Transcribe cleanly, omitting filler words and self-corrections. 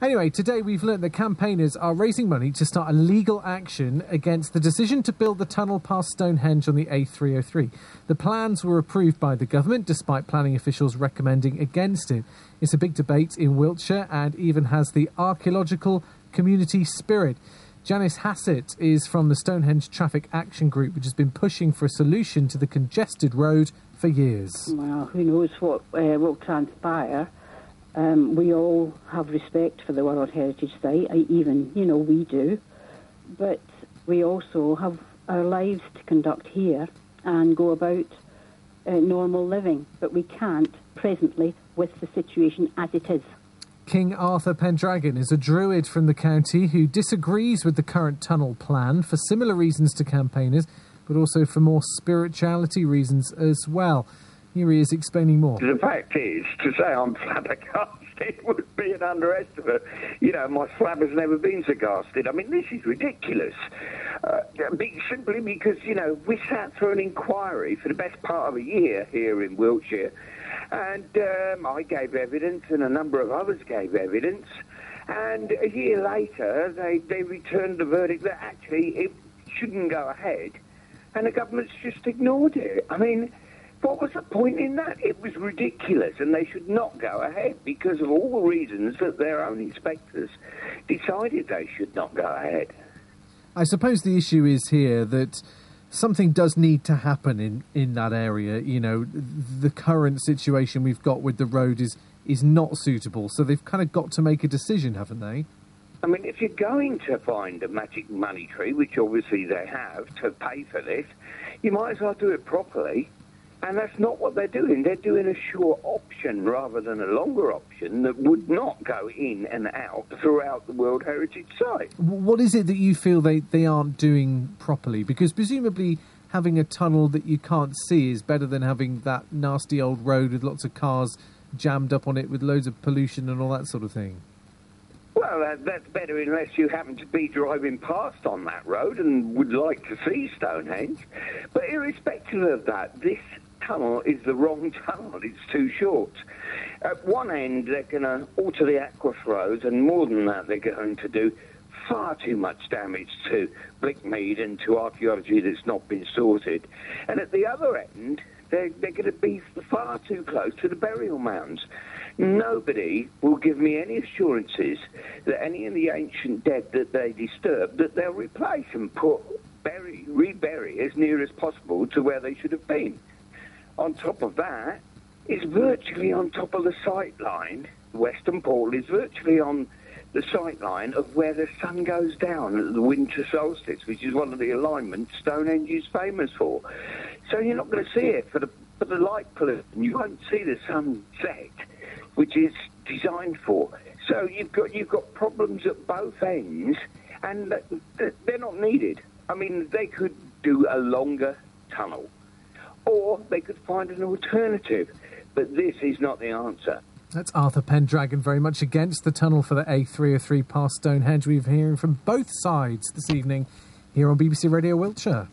Anyway, today we've learnt that campaigners are raising money to start a legal action against the decision to build the tunnel past Stonehenge on the A303. The plans were approved by the government, despite planning officials recommending against it. It's a big debate in Wiltshire and even has the archaeological community spirit. Janice Hassett is from the Stonehenge Traffic Action Group, which has been pushing for a solution to the congested road for years. Well, who knows what will transpire. We all have respect for the World Heritage Site, even, we do. But we also have our lives to conduct here and go about normal living. But we can't presently with the situation as it is. King Arthur Pendragon is a druid from the county who disagrees with the current tunnel plan for similar reasons to campaigners, but also for more spirituality reasons as well. Here he is explaining more. The fact is, to say I'm flabbergasted would be an underestimate. My flab has never been so gasted. I mean, this is ridiculous. Simply because, we sat through an inquiry for the best part of a year here in Wiltshire, and I gave evidence and a number of others gave evidence, and a year later they returned the verdict that actually it shouldn't go ahead, and the government's just ignored it. I mean, what was the point in that? It was ridiculous, and they should not go ahead because of all the reasons that their own inspectors decided they should not go ahead. I suppose the issue is here that something does need to happen in that area. The current situation we've got with the road is not suitable, so they've kind of got to make a decision, haven't they? I mean, if you're going to find a magic money tree, which obviously they have, to pay for this, you might as well do it properly. And that's not what they're doing. They're doing a short option rather than a longer option that would not go in and out throughout the World Heritage Site. What is it that you feel they aren't doing properly? Because presumably having a tunnel that you can't see is better than having that nasty old road with lots of cars jammed up on it with loads of pollution and all that sort of thing. Well, that's better unless you happen to be driving past on that road and would like to see Stonehenge. But irrespective of that, this tunnel is the wrong tunnel. It's too short. At one end, they're going to alter the aquifers, and more than that, they're going to do far too much damage to Blickmead and to archaeology that's not been sorted. And at the other end, they're going to be far too close to the burial mounds. Nobody will give me any assurances that any of the ancient dead that they disturb, that they'll replace and rebury as near as possible to where they should have been. On top of that, it's virtually on top of the sight line. Western Port is virtually on the sight line of where the sun goes down at the winter solstice, which is one of the alignments Stonehenge is famous for. So you're not going to see it for the light pollution. You won't see the sunset, which is designed for. So you've got problems at both ends, and they're not needed. I mean, they could do a longer tunnel, or they could find an alternative, but this is not the answer. That's Arthur Pendragon, very much against the tunnel for the A303 past Stonehenge. We're hearing from both sides this evening here on BBC Radio Wiltshire.